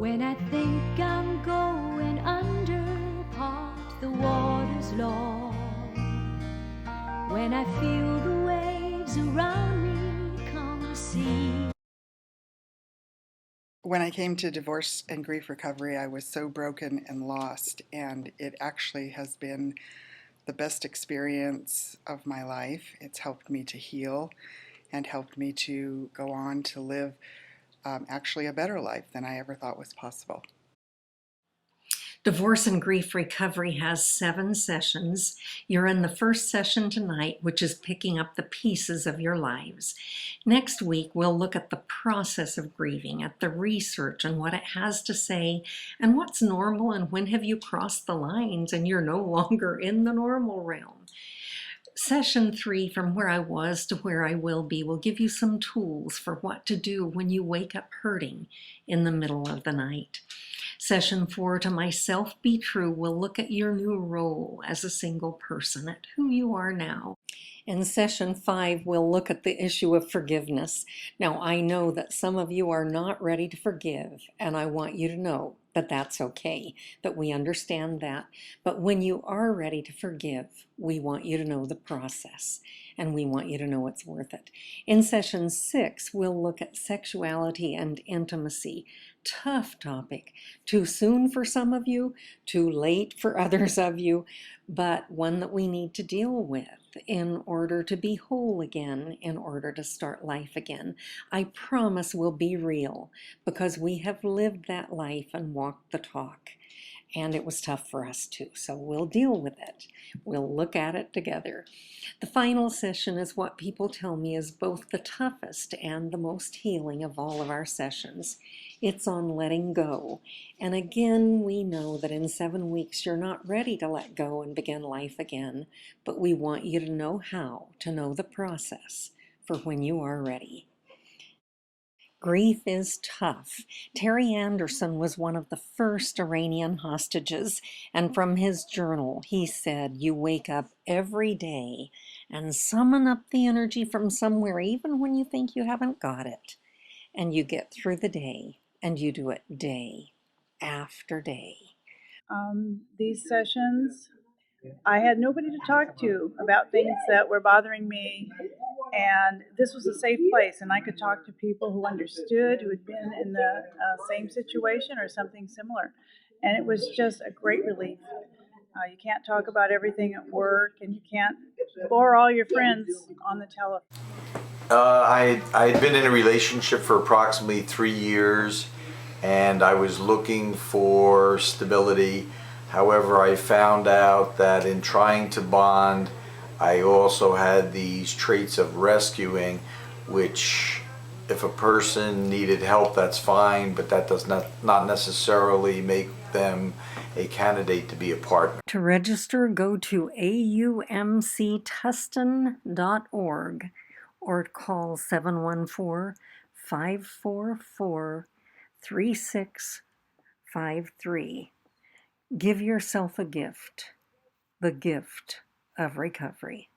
When I think I'm going under, part the water's long. When I feel the waves around me come to see. When I came to divorce and grief recovery, I was so broken and lost, and it actually has been the best experience of my life. It's helped me to heal and helped me to go on to live actually a better life than I ever thought was possible. Divorce and Grief Recovery has 7 sessions. You're in the first session tonight, which is picking up the pieces of your lives. Next week, we'll look at the process of grieving, at the research and what it has to say, and what's normal and when have you crossed the lines and you're no longer in the normal realm. Session 3, From Where I Was to Where I Will Be, will give you some tools for what to do when you wake up hurting in the middle of the night. Session 4, To Myself Be True, will look at your new role as a single person, at who you are now. In Session 5, we'll look at the issue of forgiveness. Now, I know that some of you are not ready to forgive, and I want you to know that that's okay, that we understand that. But when you are ready to forgive, we want you to know the process, and we want you to know it's worth it. In Session 6, we'll look at sexuality and intimacy. Tough topic. Too soon for some of you, too late for others of you, but one that we need to deal with in order to be whole again, in order to start life again. I promise we'll be real because we have lived that life and walked the talk. And it was tough for us too, so we'll deal with it. We'll look at it together. The final session is what people tell me is both the toughest and the most healing of all of our sessions. It's on letting go. And again, we know that in 7 weeks you're not ready to let go and begin life again, but we want you to know how, to know the process for when you are ready. Grief is tough. Terry Anderson was one of the first Iranian hostages, and from his journal, he said, you wake up every day and summon up the energy from somewhere, even when you think you haven't got it. And you get through the day, and you do it day after day. These sessions, I had nobody to talk to about things that were bothering me, and this was a safe place, and I could talk to people who understood, who had been in the same situation or something similar, and it was just a great relief. You can't talk about everything at work, and you can't bore all your friends on the telephone. I had been in a relationship for approximately 3 years, and I was looking for stability. However, I found out that in trying to bond, I also had these traits of rescuing, which if a person needed help, that's fine, but that does not necessarily make them a candidate to be a partner. To register, go to aumctustin.org or call 714-544-3653. Give yourself a gift, the gift of recovery.